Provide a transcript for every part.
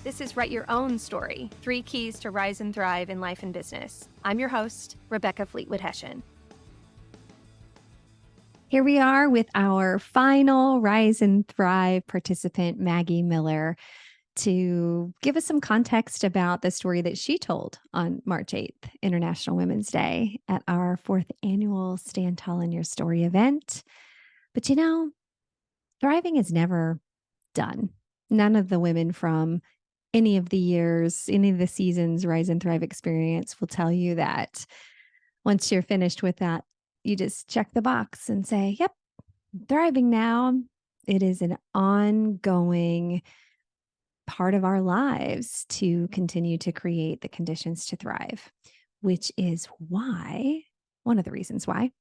This is Write Your Own Story, 3 Keys to Rise and Thrive in Life and Business. I'm your host, Rebecca Fleetwood-Hession. Here we are with our final Rise and Thrive participant, Maggie Miller, to give us some context about the story that she told on March 8th, International Women's Day, at our 4th annual Stand Tall in Your Story event. But you know, thriving is never done. None of the women from any of the years, any of the seasons Rise and Thrive experience will tell you that once you're finished with that, you just check the box and say, yep, thriving now. It is an ongoing part of our lives to continue to create the conditions to thrive, which is why, one of the reasons why,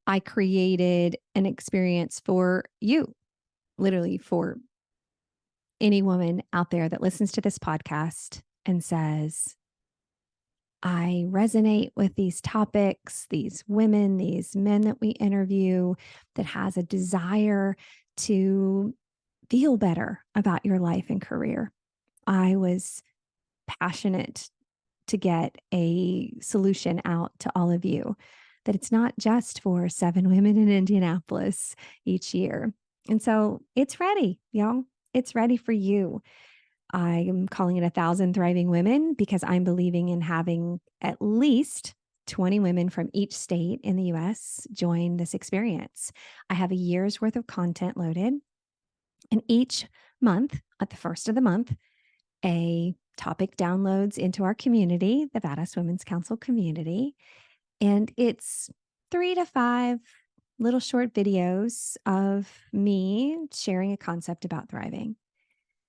I created an experience for you, literally for any woman out there that listens to this podcast and says, I resonate with these topics, these women, these men that we interview, that has a desire to feel better about your life and career. I was passionate to get a solution out to all of you, that it's not just for 7 women in Indianapolis each year. And so it's ready, y'all. It's ready for you. I am calling it 1,000 Thriving Women because I'm believing in having at least 20 women from each state in the U.S. join this experience. I have a year's worth of content loaded. And each month, at the first of the month, a topic downloads into our community, the Badass Women's Council community. And it's 3 to 5 little short videos of me sharing a concept about thriving.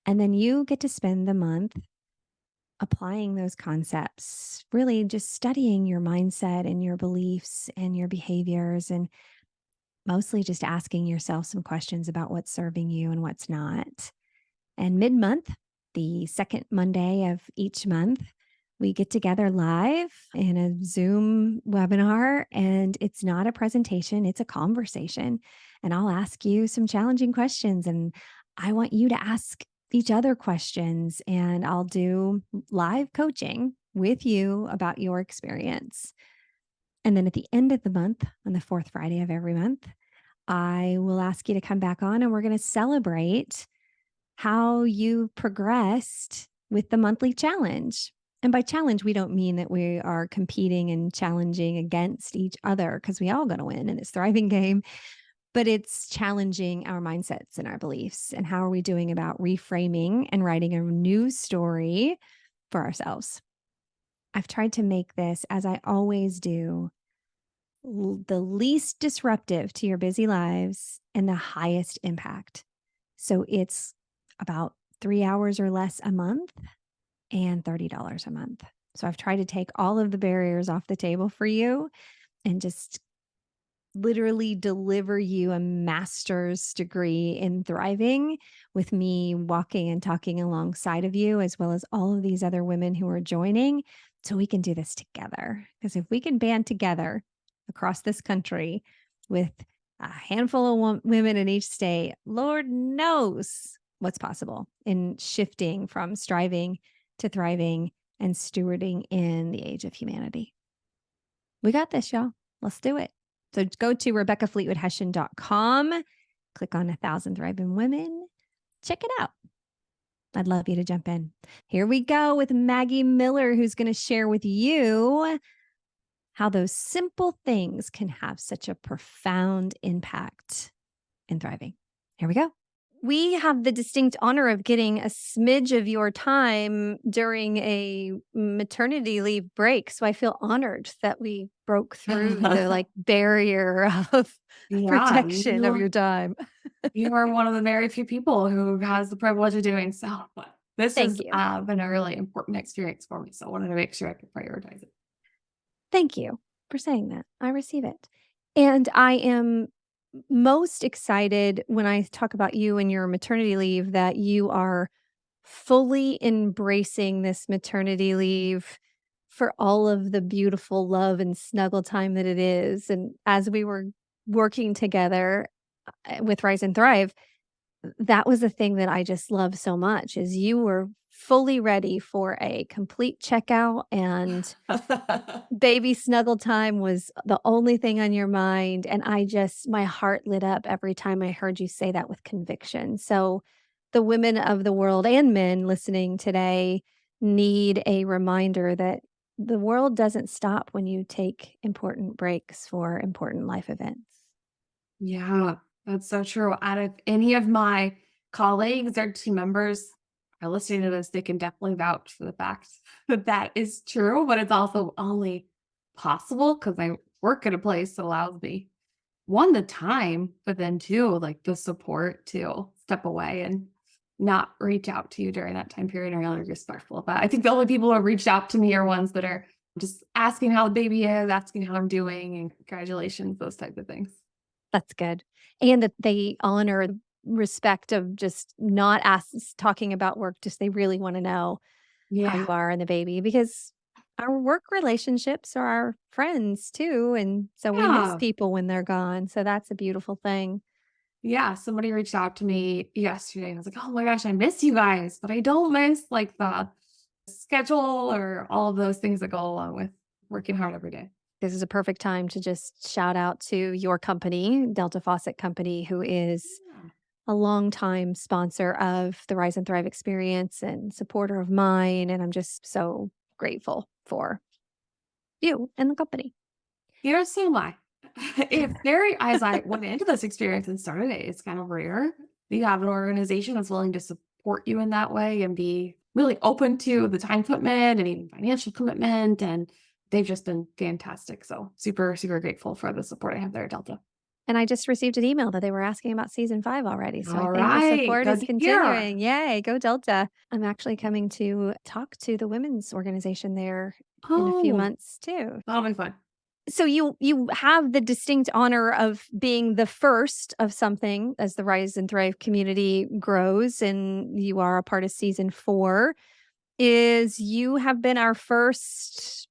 And then you get to spend the month applying those concepts, really just studying your mindset and your beliefs and your behaviors, and mostly just asking yourself some questions about what's serving you and what's not. And mid-month, the second Monday of each month, we get together live in a Zoom webinar, and it's not a presentation, it's a conversation. And I'll ask you some challenging questions, and I want you to ask each other questions, and I'll do live coaching with you about your experience. And then at the end of the month, on the 4th Friday of every month, I will ask you to come back on, and we're going to celebrate how you progressed with the monthly challenge. And by challenge, we don't mean that we are competing and challenging against each other, because we all going to win in this thriving game, but it's challenging our mindsets and our beliefs. And how are we doing about reframing and writing a new story for ourselves? I've tried to make this, as I always do, the least disruptive to your busy lives and the highest impact. So it's about 3 hours or less a month and $30 a month. So I've tried to take all of the barriers off the table for you and just literally deliver you a master's degree in thriving, with me walking and talking alongside of you, as well as all of these other women who are joining, so we can do this together. Because if we can band together across this country with a handful of women in each state, Lord knows what's possible in shifting from striving to thriving and stewarding in the age of humanity. We got this, y'all. Let's do it. So go to RebeccaFleetwoodHession.com, click on 1,000 Thriving Women, check it out. I'd love you to jump in. Here we go with Maggie Miller, who's going to share with you how those simple things can have such a profound impact in thriving. Here we go. We have the distinct honor of getting a smidge of your time during a maternity leave break. So I feel honored that we broke through the barrier of protection of your time. You are one of the very few people who has the privilege of doing so. But this has been a really important experience for me. So I wanted to make sure I could prioritize it. Thank you for saying that. I receive it. And I am most excited when I talk about you and your maternity leave, that you are fully embracing this maternity leave for all of the beautiful love and snuggle time that it is. And as we were working together, with Rise and Thrive, that was the thing that I just love so much is you were fully ready for a complete checkout, and baby snuggle time was the only thing on your mind, and my heart lit up every time I heard you say that with conviction. So, the women of the world and men listening today need a reminder that the world doesn't stop when you take important breaks for important life events. Yeah, that's so true. Out of any of my colleagues or team members are listening to this, they can definitely vouch for the fact that that is true, but it's also only possible because I work at a place that allows me one, the time, but then two, like the support to step away and not reach out to you during that time period. I'm really respectful of that. I think the only people who have reached out to me are ones that are just asking how the baby is, asking how I'm doing, and congratulations, those type of things. That's good. And that they honor respect of just not talking about work, just they really wanna know how you Yeah. are and the baby, because our work relationships are our friends too, and so we miss Yeah. people when they're gone, so that's a beautiful thing. Yeah. Somebody reached out to me yesterday and I was like, oh my gosh, I miss you guys, but I don't miss like the schedule or all of those things that go along with working hard every day. This is a perfect time to just shout out to your company, Delta Faucet Company, who is Yeah. a longtime sponsor of the Rise and Thrive experience and supporter of mine, and I'm just so grateful for you and the company. So am I. If there, as I went into this experience and started it, it's kind of rare that you have an organization that's willing to support you in that way and be really open to the time commitment and even financial commitment. And they've just been fantastic. So super, super grateful for the support I have there at Delta. And I just received an email that they were asking about season 5 already, so I All think the right. support Good is to hear. continuing. Yay, go Delta. I'm actually coming to talk to the women's organization there in a few Oh, months too. that'll be fun. So you have the distinct honor of being the first of something as the Rise and Thrive community grows, and you are a part of season 4, is you have been our first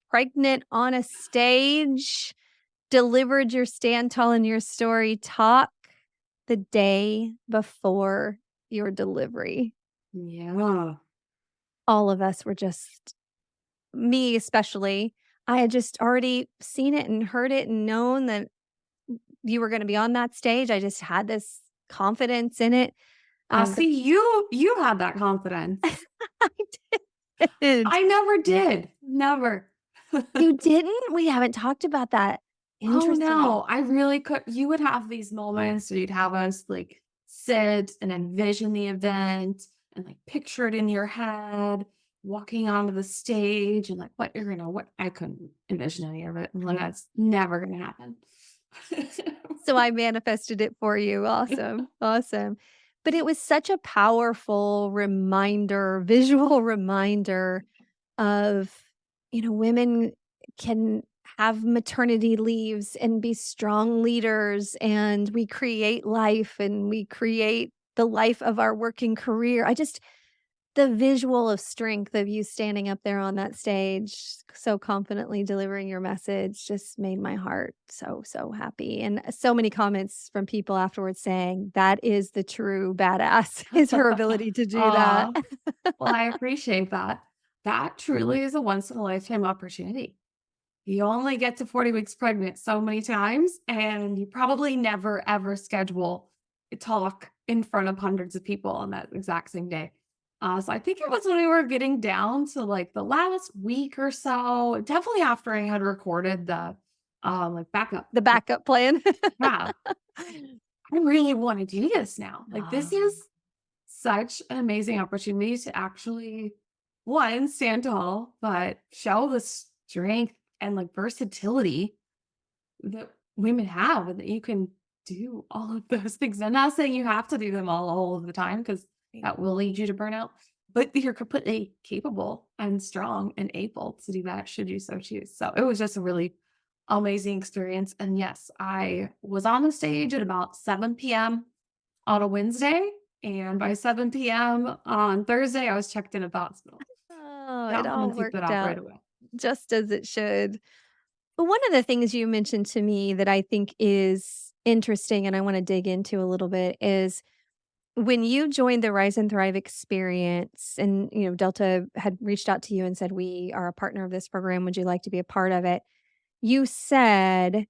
pregnant on a stage, delivered your stand tall in your story talk the day before your delivery. Yeah. All of us were just me especially, I had just already seen it and heard it and known that you were gonna be on that stage. I just had this confidence in it. The See, you had that confidence. I did. I never did. Never. You didn't? We haven't talked about that. Oh, Interesting. no, I really could you would have these moments where you'd have us, like, sit and envision the event and, like, picture it in your head, walking onto the stage and, like, what I couldn't envision any of it. I'm like, "That's never gonna happen." So I manifested it for you. Awesome. Awesome. But it was such a powerful reminder, visual reminder of, women can have maternity leaves and be strong leaders, and we create life and we create the life of our working career. The visual of strength of you standing up there on that stage, so confidently delivering your message just made my heart so, so happy, and so many comments from people afterwards saying, "That is the true badass, is her ability to do that." Aw. Well, I appreciate that. That truly is a once in a lifetime opportunity. You only get to 40 weeks pregnant so many times, and you probably never ever schedule a talk in front of hundreds of people on that exact same day. So I think it was when we were getting down to like the last week or so, definitely after I had recorded the like backup. The backup plan. Yeah, I really want to do this now. Like this Ah. is such an amazing opportunity to actually one stand tall, but show the strength and like versatility that women have and that you can do all of those things. I'm not saying you have to do them all of the time because that will lead you to burnout, but you're completely capable and strong and able to do that should you so choose. So it was just a really amazing experience. And yes, I was on the stage at about 7 p.m. on a Wednesday. And by 7 p.m. on Thursday, I was checked in at the hospital. Oh, it Got home all and took that worked off right out away. just as it should. But one of the things you mentioned to me that I think is interesting and I want to dig into a little bit is when you joined the Rise and Thrive experience and, Delta had reached out to you and said, "We are a partner of this program. Would you like to be a part of it?" You said,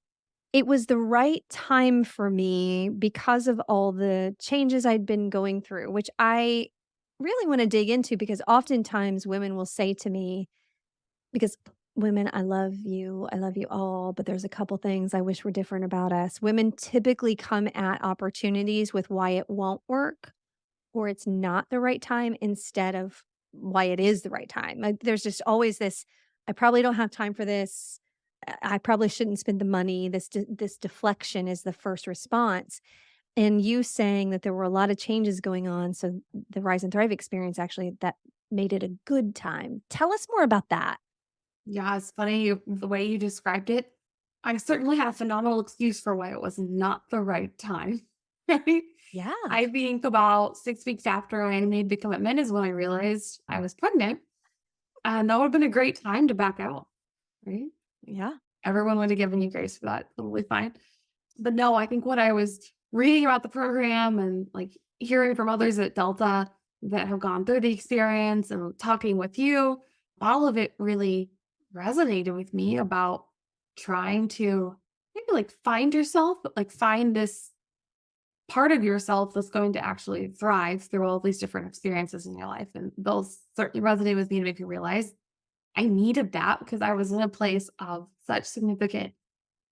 "It was the right time for me because of all the changes I'd been going through," which I really wanna dig into because oftentimes women will say to me because women, I love you all, but there's a couple things I wish were different about us. Women typically come at opportunities with why it won't work or it's not the right time instead of why it is the right time. Like, there's just always this, "I probably don't have time for this. I probably shouldn't spend the money." This deflection is the first response. And you saying that there were a lot of changes going on, so the Rise and Thrive experience actually that made it a good time. Tell us more about that. Yeah, it's funny the way you described it. I certainly have a phenomenal excuse for why it was not the right time. Right? Yeah. I think about 6 weeks after I made the commitment is when I realized I was pregnant. And that would have been a great time to back out. Right? Yeah. Everyone would have given you grace for that. Totally fine. But no, I think what I was reading about the program and like hearing from others at Delta that have gone through the experience and talking with you, all of it really resonated with me about trying to maybe like find yourself, but like find this part of yourself that's going to actually thrive through all these different experiences in your life. And those certainly resonated with me to make me realize I needed that because I was in a place of such significant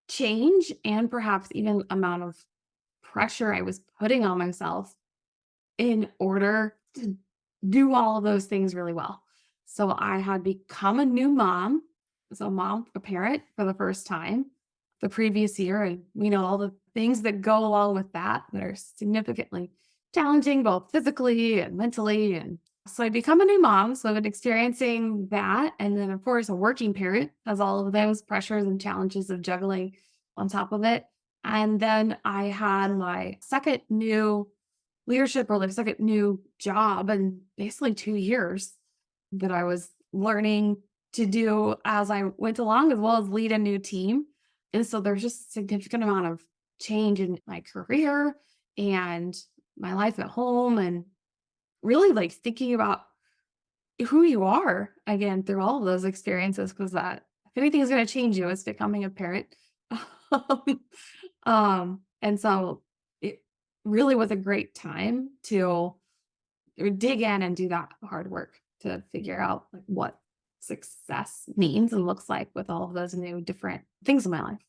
change and perhaps even amount of pressure I was putting on myself in order to do all of those things really well. So I had become a new mom, so a parent for the first time the previous year. And we know all the things that go along with that are significantly challenging, both physically and mentally. And so I become a new mom. So I've been experiencing that. And then, of course, a working parent has all of those pressures and challenges of juggling on top of it. And then I had my second new leadership or like second new job in basically 2 years that I was learning to do as I went along, as well as lead a new team. And so there's just a significant amount of change in my career and my life at home, and really like thinking about who you are again through all of those experiences. Because that, if anything is going to change you, it's becoming a parent. And so it really was a great time to dig in and do that hard work to figure out like what success means and looks like with all of those new different things in my life.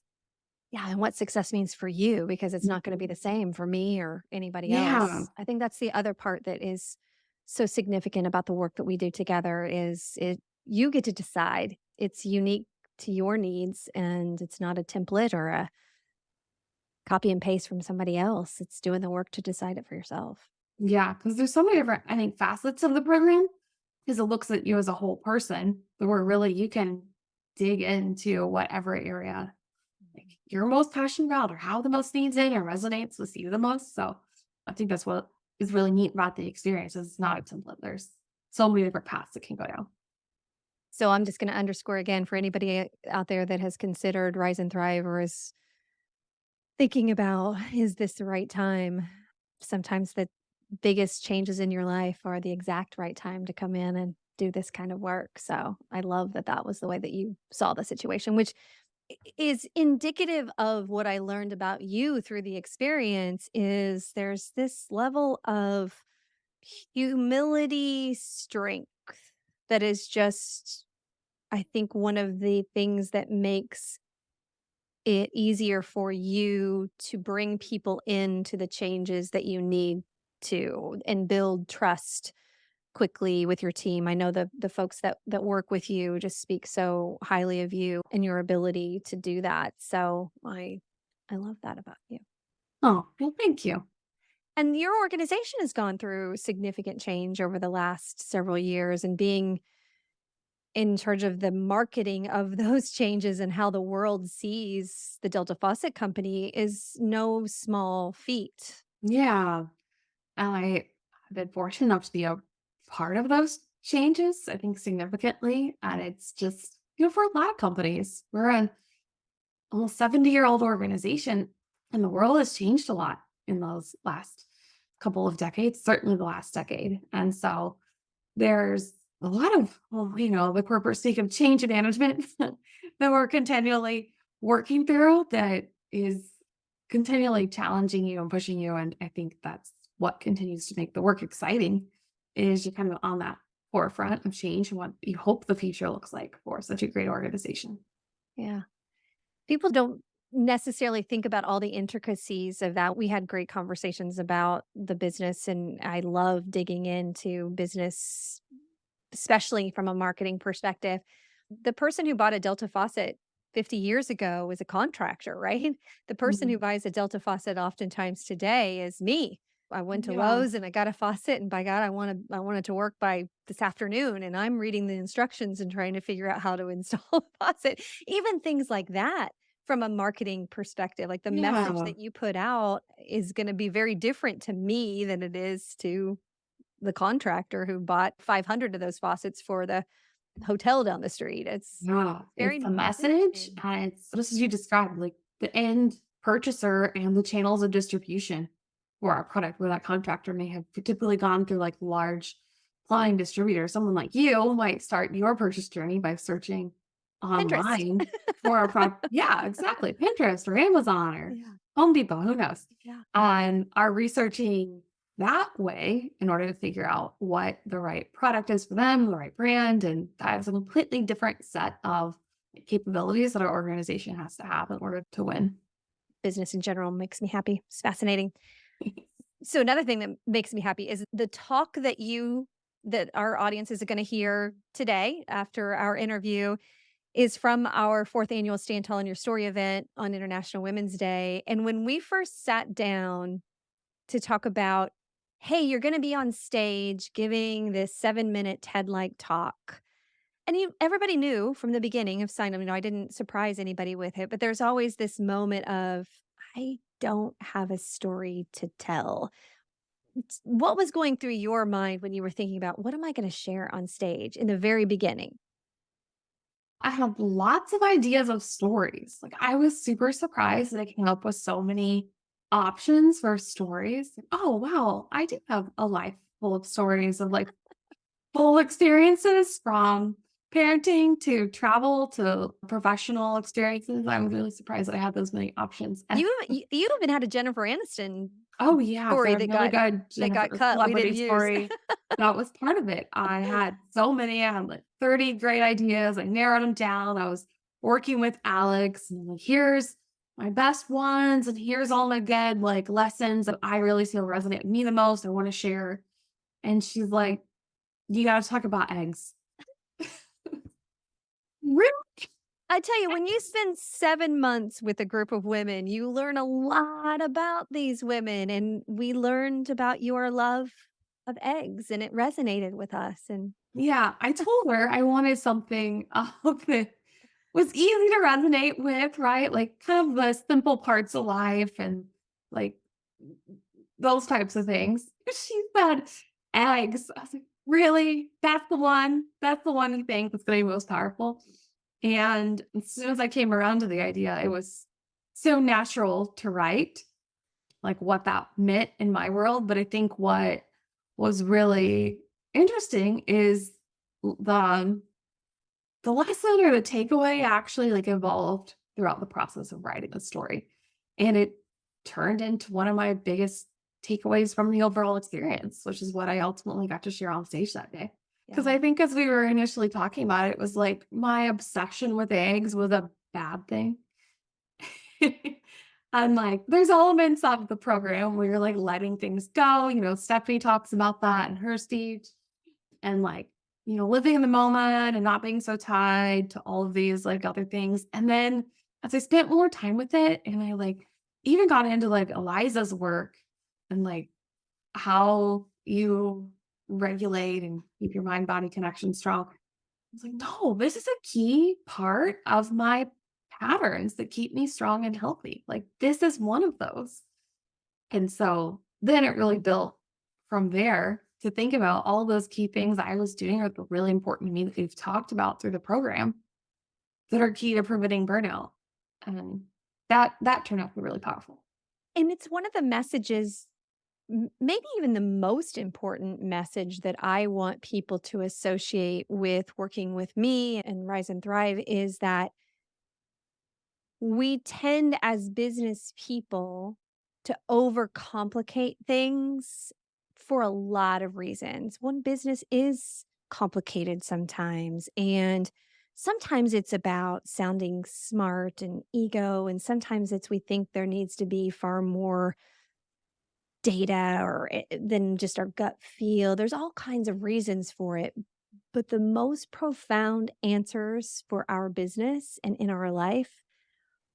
Yeah, and what success means for you because it's not gonna be the same for me or anybody Yeah. else. I think that's the other part that is so significant about the work that we do together is it you get to decide. It's unique to your needs, and it's not a template or a copy and paste from somebody else. It's doing the work to decide it for yourself. Yeah. Cause there's so many different, I think, facets of the program because it looks at you as a whole person, but where really you can dig into whatever area like you're most passionate about or how the most needs in or resonates with you the most. So I think that's what is really neat about the experience. Is it's not a template. There's so many different paths it can go down. So I'm just gonna underscore again for anybody out there that has considered Rise and Thrive or is thinking about, "Is this the right time?" Sometimes the biggest changes in your life are the exact right time to come in and do this kind of work. So I love that that was the way that you saw the situation, which is indicative of what I learned about you through the experience is there's this level of humility, strength that is just, I think, one of the things that makes it easier for you to bring people into the changes that you need to and build trust quickly with your team. I know the folks that work with you just speak so highly of you and your ability to do that. So I love that about you. Oh, well, thank you. And your organization has gone through significant change over the last several years and being in charge of the marketing of those changes and how the world sees the Delta Faucet Company is no small feat. Yeah. And I have been fortunate enough to be a part of those changes, I think significantly. And it's just, for a lot of companies, we're an almost 70-year-old organization. And the world has changed a lot in those last couple of decades, certainly the last decade. And so there's a lot of, well, the corporate speak of change management that we're continually working through that is continually challenging you and pushing you. And I think that's what continues to make the work exciting is you're kind of on that forefront of change and what you hope the future looks like for such a great organization. Yeah. People don't necessarily think about all the intricacies of that. We had great conversations about the business, and I love digging into business, especially from a marketing perspective. The person who bought a Delta faucet 50 years ago was a contractor, right? The person who Mhm. buys a Delta faucet oftentimes today is me. I went to Yeah. Lowe's and I got a faucet, and by God, I wanted to work by this afternoon, and I'm reading the instructions and trying to figure out how to install a faucet. Even things like that from a marketing perspective, like the message Yeah. that you put out is going to be very different to me than it is to the contractor who bought 500 of those faucets for the hotel down the street. It's Yeah, very it's a it's message, interesting. and it's just as you described, like the end purchaser and the channels of distribution for our product, where that contractor may have typically gone through like large plumbing distributor. Someone like you might start your purchase journey by searching Pinterest. online for a product. Yeah, exactly. Pinterest or Amazon or Yeah, Home Depot, who knows? yeah. And are researching that way in order to figure out what the right product is for them, the right brand. And that is a completely different set of capabilities that our organization has to have in order to win. Business in general makes me happy. It's fascinating. So another thing that makes me happy is the talk that our audience is gonna hear today after our interview is from our 4th annual Stand Tall in Your Story event on International Women's Day. And when we first sat down to talk about, "Hey, you're gonna be on stage giving this 7-minute TED-like talk." And everybody knew from the beginning of sign up, I didn't surprise anybody with it, but there's always this moment of, "I don't have a story to tell." What was going through your mind when you were thinking about, "What am I gonna share on stage?" in the very beginning? I have lots of ideas of stories. Like I was super surprised that I came up with so many options for stories. Oh wow, I do have a life full of stories of like full experiences from parenting to travel to professional experiences. I was really surprised that I had those many options. You even had a Jennifer Aniston Oh, yeah, story for a really good that got Jennifer cut, we didn't celebrity use. story, that was part of it. I had so many, I had, like, 30 great ideas, I narrowed them down, I was working with Alex, and I'm like, "Here's my best ones, and here's all my good, like, lessons that I really feel resonate with me the most, I wanna share." And she's like, "You gotta talk about eggs." Really? I tell you, when you spend 7 months with a group of women, you learn a lot about these women, and we learned about your love of eggs, and it resonated with us, and Yeah, I told her I wanted something, that was easy to resonate with, right? Like, kind of the simple parts of life and, like, those types of things. She said, "Eggs." I was like, "Really? That's the one? That's the one you think that's gonna be most powerful?" And as soon as I came around to the idea, it was so natural to write, like, what that meant in my world, but I think what was really interesting is the lesson or the takeaway actually, like, evolved throughout the process of writing the story, and it turned into one of my biggest takeaways from the overall experience, which is what I ultimately got to share on stage that day. Because yeah. I think as we were initially talking about it, it was like my obsession with eggs was a bad thing. And, like, there's elements of the program where you're, like, letting things go, Stephanie talks about that in her speech and like, living in the moment and not being so tied to all of these like other things. And then as I spent more time with it and I like even got into like Eliza's work and like how you regulate and keep your mind body connection strong. I was like, no, this is a key part of my patterns that keep me strong and healthy. Like this is one of those. And so then it really built from there to think about all those key things I was doing are really important to me that we've talked about through the program that are key to preventing burnout. And that turned out to be really powerful. And it's one of the messages, maybe even the most important message that I want people to associate with working with me and Rise and Thrive is that we tend as business people to overcomplicate things for a lot of reasons. One, business is complicated sometimes, and sometimes it's about sounding smart and ego, and sometimes it's we think there needs to be far more data or than just our gut feel. There's all kinds of reasons for it. But the most profound answers for our business and in our life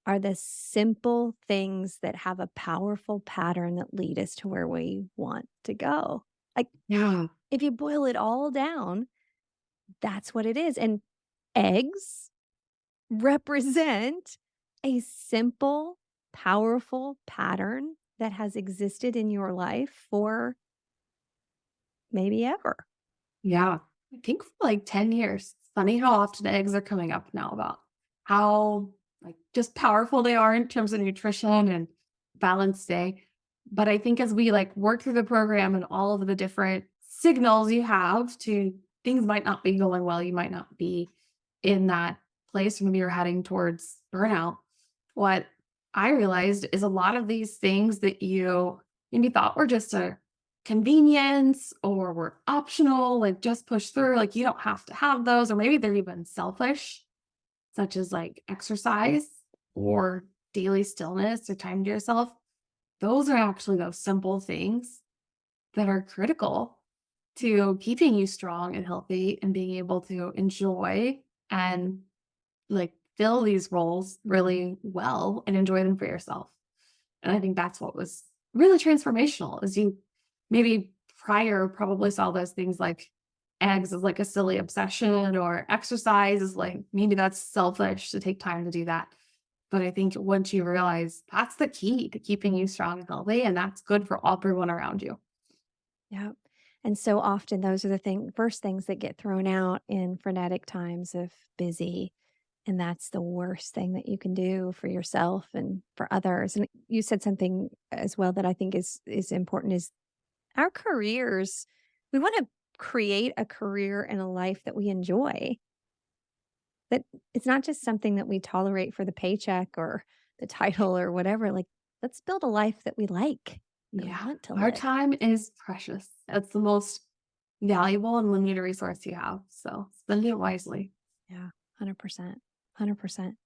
are the simple things that have a powerful pattern that lead us to where we want to go. Like, Yeah. if you boil it all down, that's what it is. And eggs represent a simple, powerful pattern that has existed in your life for maybe ever. Yeah. I think for like 10 years. It's funny how often eggs are coming up now about how like just powerful they are in terms of nutrition and balanced day. But I think as we like work through the program and all of the different signals you have to things might not be going well, you might not be in that place, maybe you're heading towards burnout. What I realized is a lot of these things that you maybe thought were just a convenience or were optional, like just push through, like you don't have to have those, or maybe they're even selfish, such as like exercise or daily stillness or time to yourself. Those are actually those simple things that are critical to keeping you strong and healthy and being able to enjoy and like fill these roles really well and enjoy them for yourself. And I think that's what was really transformational is you maybe prior probably saw those things like eggs as like a silly obsession or exercise is like maybe that's selfish to take time to do that. But I think once you realize that's the key to keeping you strong and healthy, and that's good for everyone around you. Yeah. And so often those are the first things that get thrown out in frenetic times of busy. And that's the worst thing that you can do for yourself and for others. And you said something as well that I think is important is our careers. We want to create a career and a life that we enjoy. That it's not just something that we tolerate for the paycheck or the title or whatever. Like, let's build a life that we like and Yeah. want to Our live. time is precious. It's the most valuable and limited resource you have. So spend it wisely. Yeah, 100%. 100%.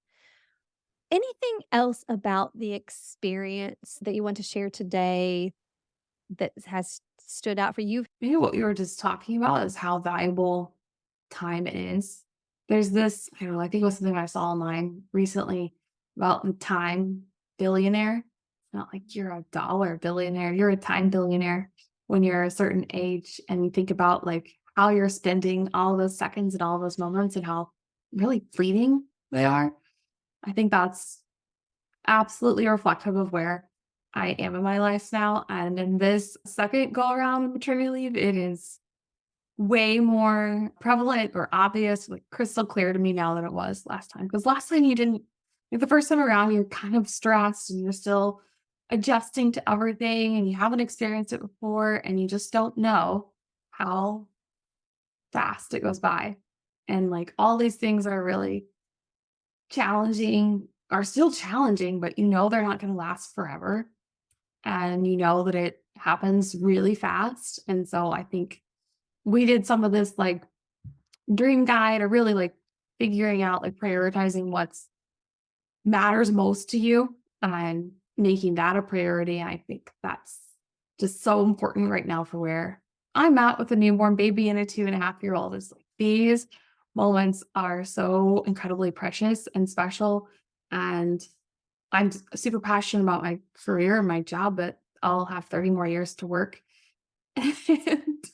Anything else about the experience that you want to share today that has stood out for you? Maybe what we were just talking about is how valuable time is. There's this, I don't know, I think it was something I saw online recently about the time billionaire. It's not like you're a dollar billionaire, you're a time billionaire when you're a certain age and you think about like how you're spending all those seconds and all those moments and how really fleeting they are. I think that's absolutely reflective of where I am in my life now. And in this second go around of maternity leave, it is way more prevalent or obvious, like crystal clear to me now than it was last time. Because last time you didn't, like the first time around, you're kind of stressed and you're still adjusting to everything and you haven't experienced it before and you just don't know how fast it goes by. And like all these things are really challenging, are still challenging, but you know they're not going to last forever. And you know that it happens really fast. And so I think we did some of this like dream guide or really like figuring out like prioritizing what's matters most to you and making that a priority. And I think that's just so important right now for where I'm at with a newborn baby and a 2.5-year old is like these moments are so incredibly precious and special. And I'm super passionate about my career and my job, but I'll have 30 more years to work. And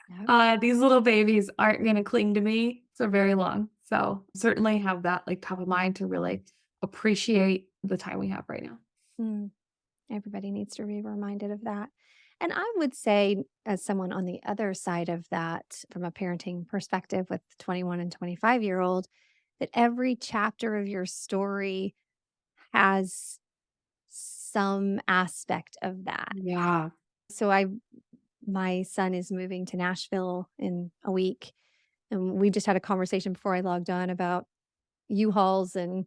Yep. these little babies aren't gonna cling to me for very long. So certainly have that like top of mind to really appreciate the time we have right now. Mm, everybody needs to be reminded of that. And I would say, as someone on the other side of that, from a parenting perspective with 21 and 25-year-old, that every chapter of your story has some aspect of that. Yeah. So my son is moving to Nashville in a week, and we just had a conversation before I logged on about U-Hauls and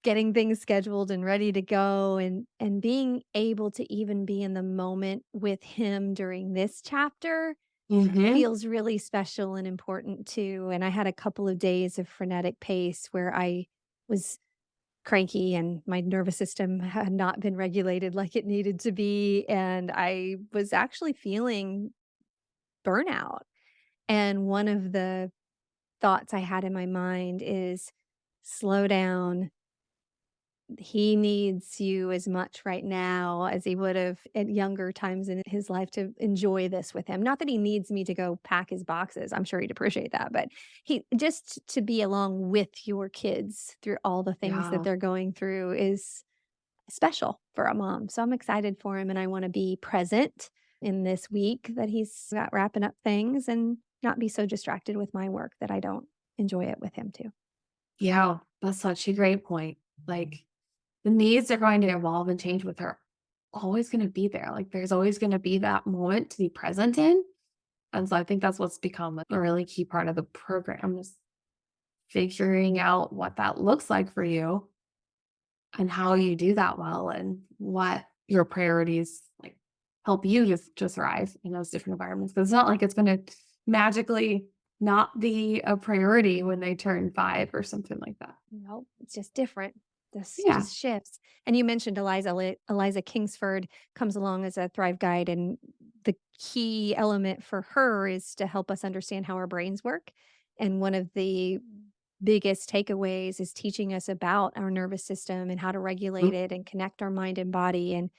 getting things scheduled and ready to go, and being able to even be in the moment with him during this chapter Hmm. feels really special and important too. And I had a couple of days of frenetic pace where I was cranky and my nervous system had not been regulated like it needed to be, and I was actually feeling burnout. And one of the thoughts I had in my mind is, slow down. He needs you as much right now as he would have at younger times in his life to enjoy this with him. Not that he needs me to go pack his boxes. I'm sure he'd appreciate that, but he just to be along with your kids through all the things that Yeah. they're going through is special for a mom. So I'm excited for him, and I want to be present in this week that he's got wrapping up things and not be so distracted with my work that I don't enjoy it with him too. Yeah. That's such a great point. Like, the needs are going to evolve and change with her. Always going to be there. Like, there's always going to be that moment to be present in. And so I think that's what's become a really key part of the program is figuring out what that looks like for you and how you do that well and what your priorities like help you just thrive in those different environments. Because it's not like it's going to magically not be a priority when they turn 5 or something like that. Nope, it's just different. This Yeah. just shifts. And you mentioned Eliza Kingsford comes along as a Thrive Guide, and the key element for her is to help us understand how our brains work. And one of the biggest takeaways is teaching us about our nervous system and how to regulate Mhm. it and connect our mind and body. And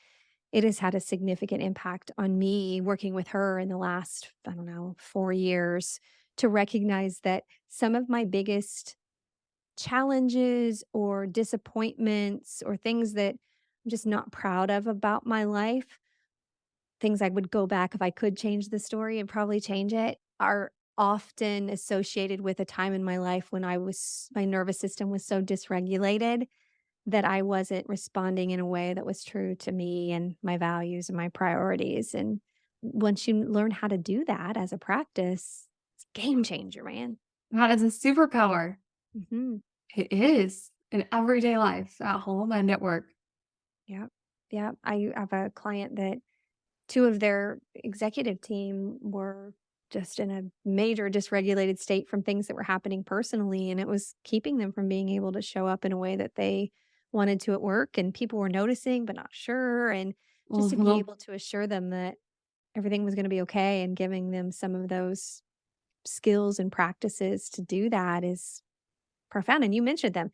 it has had a significant impact on me working with her in the last, I don't know, 4 years, to recognize that some of my biggest challenges or disappointments or things that I'm just not proud of about my life, things I would go back if I could change the story and probably change it, are often associated with a time in my life when my nervous system was so dysregulated that I wasn't responding in a way that was true to me and my values and my priorities. And once you learn how to do that as a practice, it's a game changer, man. That is a superpower. Mhm. It is in everyday life, at home and at work. Yep. Yep. I have a client that 2 of their executive team were just in a major dysregulated state from things that were happening personally, and it was keeping them from being able to show up in a way that they wanted to at work, and people were noticing but not sure, and just to be Mhm. able to assure them that everything was gonna be okay and giving them some of those skills and practices to do that is profound. And you mentioned them.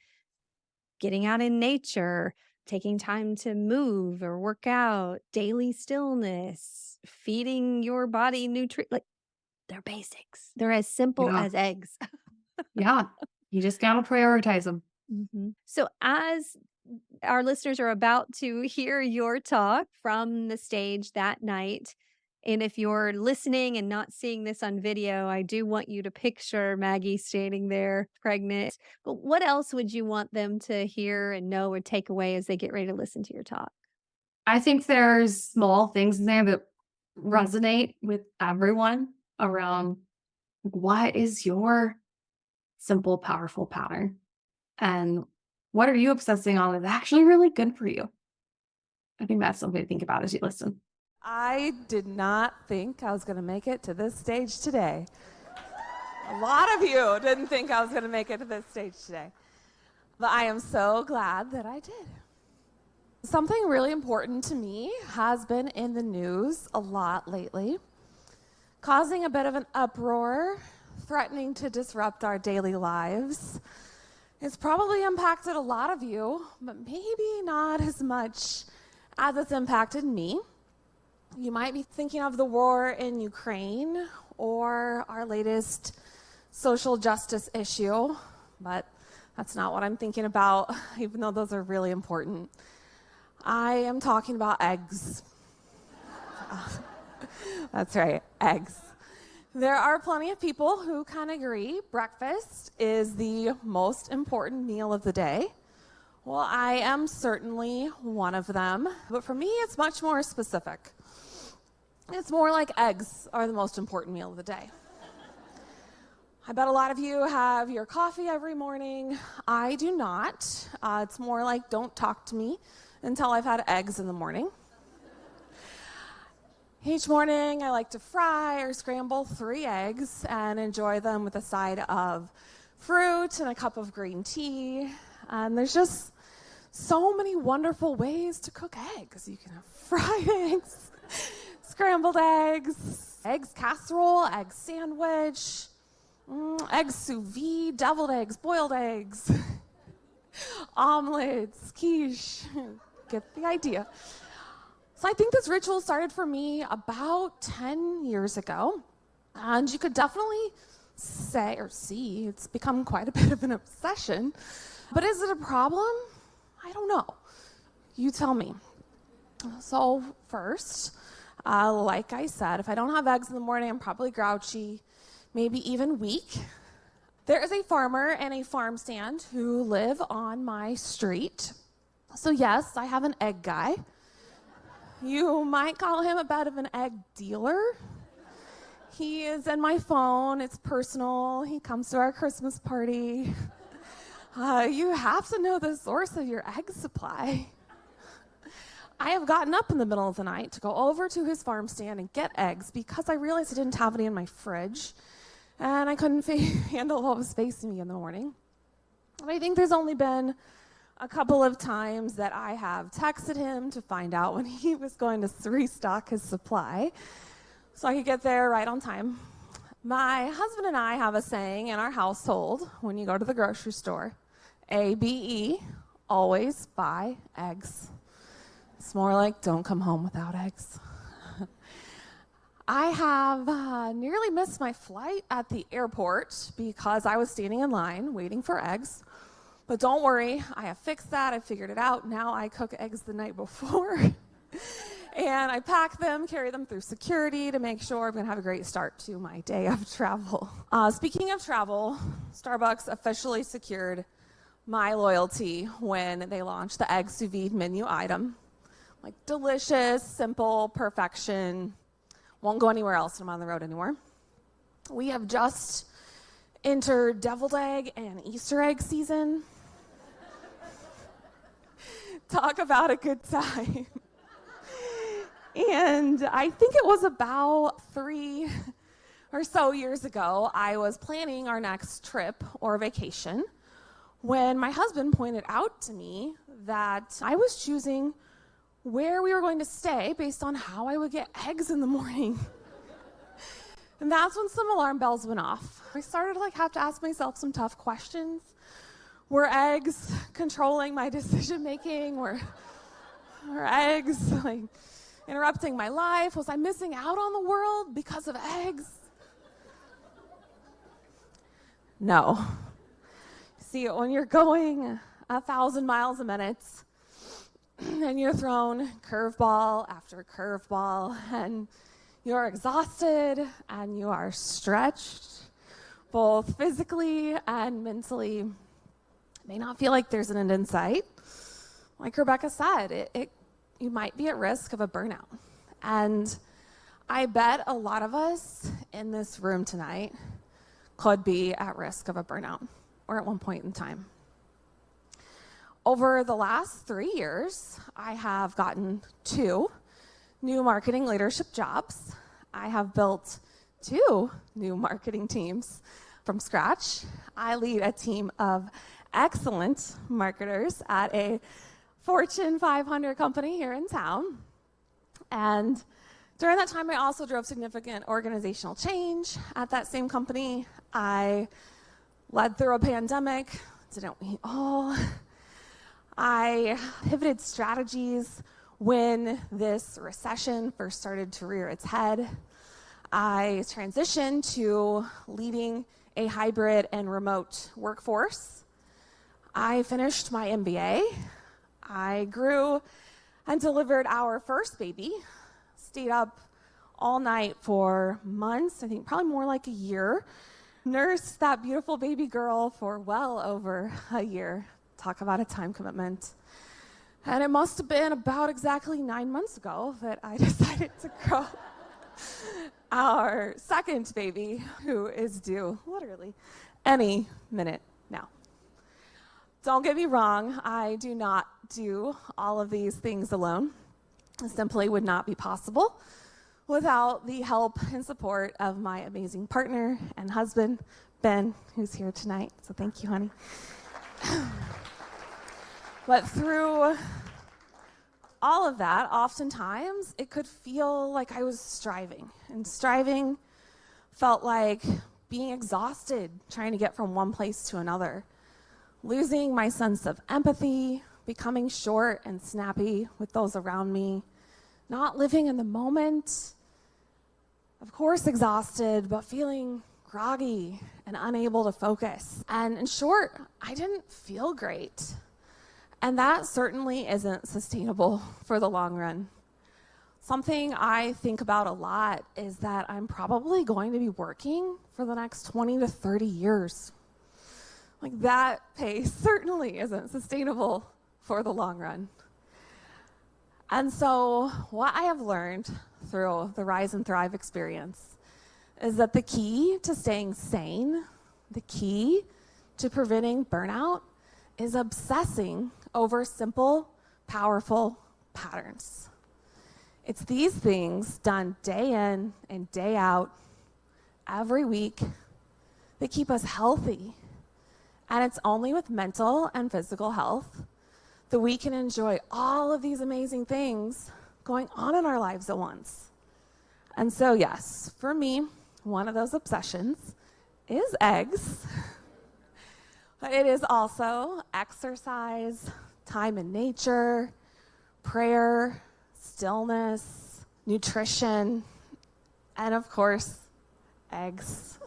Getting out in nature, taking time to move or work out, daily stillness, feeding your body like, they're basics. They're as simple Yeah. as eggs. Yeah. You just gotta prioritize them. Mhm. So, as our listeners are about to hear your talk from the stage that night, and if you're listening and not seeing this on video, I do want you to picture Maggie standing there pregnant. But what else would you want them to hear and know or take away as they get ready to listen to your talk? I think there's small things in there that resonate with everyone around what is your simple, powerful pattern? And what are you obsessing on that's actually really good for you? I think that's something to think about as you listen. I did not think I was going to make it to this stage today. A lot of you didn't think I was going to make it to this stage today. But I am so glad that I did. Something really important to me has been in the news a lot lately, causing a bit of an uproar, threatening to disrupt our daily lives. It's probably impacted a lot of you, but maybe not as much as it's impacted me. You might be thinking of the war in Ukraine or our latest social justice issue, but that's not what I'm thinking about, even though those are really important. I am talking about eggs. That's right, eggs. There are plenty of people who can agree breakfast is the most important meal of the day, Well, I am certainly one of them, but for me, it's much more specific. It's more like eggs are the most important meal of the day. I bet a lot of you have your coffee every morning. I do not. It's more like don't talk to me until I've had eggs in the morning. Each morning, I like to fry or scramble 3 eggs and enjoy them with a side of fruit and a cup of green tea. And there's just so many wonderful ways to cook eggs. You can have fried eggs, scrambled eggs, eggs casserole, egg sandwich, eggs sous vide, deviled eggs, boiled eggs, omelets, quiche. Get the idea. So I think this ritual started for me about 10 years ago, and you could definitely say or see it's become quite a bit of an obsession. But is it a problem? I don't know. You tell me. So first, like I said, if I don't have eggs in the morning, I'm probably grouchy, maybe even weak. There is a farmer and a farm stand who live on my street. So yes, I have an egg guy. You might call him a bit of an egg dealer. He is in my phone. It's personal. He comes to our Christmas party. You have to know the source of your egg supply. I have gotten up in the middle of the night to go over to his farm stand and get eggs because I realized I didn't have any in my fridge, and I couldn't handle what was facing me in the morning. And I think there's only been a couple of times that I have texted him to find out when he was going to restock his supply so I could get there right on time. My husband and I have a saying in our household when you go to the grocery store, ABE, always buy eggs. It's more like don't come home without eggs. I have nearly missed my flight at the airport because I was standing in line waiting for eggs. But don't worry, I have fixed that. I figured it out. Now I cook eggs the night before. And I pack them, carry them through security to make sure I'm going to have a great start to my day of travel. Speaking of travel, Starbucks officially secured my loyalty when they launched the egg sous vide menu item. Like delicious, simple, perfection. Won't go anywhere else when I'm on the road anymore. We have just entered deviled egg and Easter egg season. Talk about a good time. And I think it was about 3 or so years ago, I was planning our next trip or vacation when my husband pointed out to me that I was choosing where we were going to stay based on how I would get eggs in the morning. And that's when some alarm bells went off. I started to have to ask myself some tough questions. Were eggs controlling my decision making? Were eggs interrupting my life? Was I missing out on the world because of eggs? No. See, when you're going 1,000 miles a minute and you're thrown curveball after curveball and you're exhausted and you are stretched, both physically and mentally, it may not feel like there's an end in sight. Like Rebecca said, you might be at risk of a burnout. And I bet a lot of us in this room tonight could be at risk of a burnout, or at one point in time. Over the last 3 years, I have gotten 2 new marketing leadership jobs. I have built 2 new marketing teams from scratch. I lead a team of excellent marketers at a Fortune 500 company here in town. And during that time, I also drove significant organizational change at that same company. I led through a pandemic, didn't we all? I pivoted strategies when this recession first started to rear its head. I transitioned to leading a hybrid and remote workforce. I finished my MBA. I grew and delivered our first baby, stayed up all night for months, I think probably more like a year, nursed that beautiful baby girl for well over a year. Talk about a time commitment. And it must have been about exactly 9 months ago that I decided to grow our second baby, who is due literally any minute now. Don't get me wrong, I do not do all of these things alone. It simply would not be possible without the help and support of my amazing partner and husband, Ben, who's here tonight. So thank you, honey. But through all of that, oftentimes it could feel like I was striving. And striving felt like being exhausted trying to get from one place to another, losing my sense of empathy, becoming short and snappy with those around me, not living in the moment, of course exhausted, but feeling groggy and unable to focus. And in short, I didn't feel great. And that certainly isn't sustainable for the long run. Something I think about a lot is that I'm probably going to be working for the next 20 to 30 years. Like, that pace certainly isn't sustainable for the long run. And so what I have learned through the Rise and Thrive experience is that the key to staying sane, the key to preventing burnout, is obsessing over simple, powerful patterns. It's these things done day in and day out, every week, that keep us healthy. And it's only with mental and physical health that we can enjoy all of these amazing things going on in our lives at once. And so, yes, for me, one of those obsessions is eggs. But it is also exercise, time in nature, prayer, stillness, nutrition, and of course, eggs.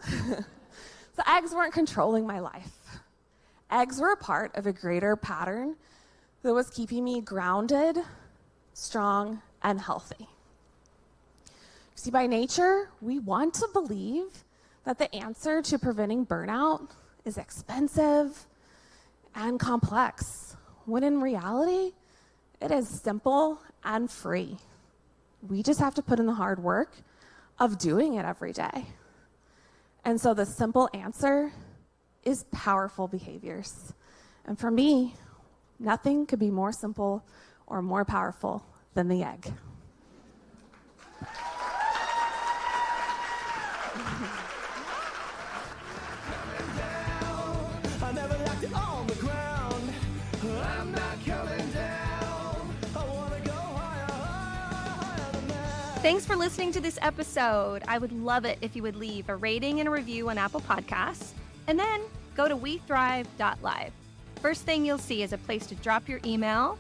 So eggs weren't controlling my life. Eggs were a part of a greater pattern that was keeping me grounded, strong, and healthy. See, by nature, we want to believe that the answer to preventing burnout is expensive and complex, when in reality, it is simple and free. We just have to put in the hard work of doing it every day. And so the simple answer is powerful behaviors. And for me, nothing could be more simple or more powerful than the egg. Thanks for listening to this episode. I would love it if you would leave a rating and a review on Apple Podcasts, and then go to wethrive.live. First thing you'll see is a place to drop your email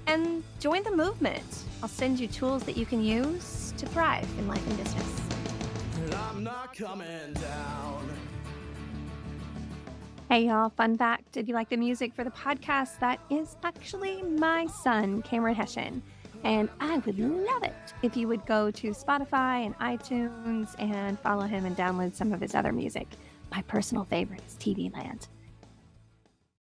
and join the movement. I'll send you tools that you can use to thrive in life and business. I'm not coming down. Hey y'all, fun fact, if you like the music for the podcast, that is actually my son, Cameron Hession. And I would love it if you would go to Spotify and iTunes and follow him and download some of his other music. My personal favorite is TV Land.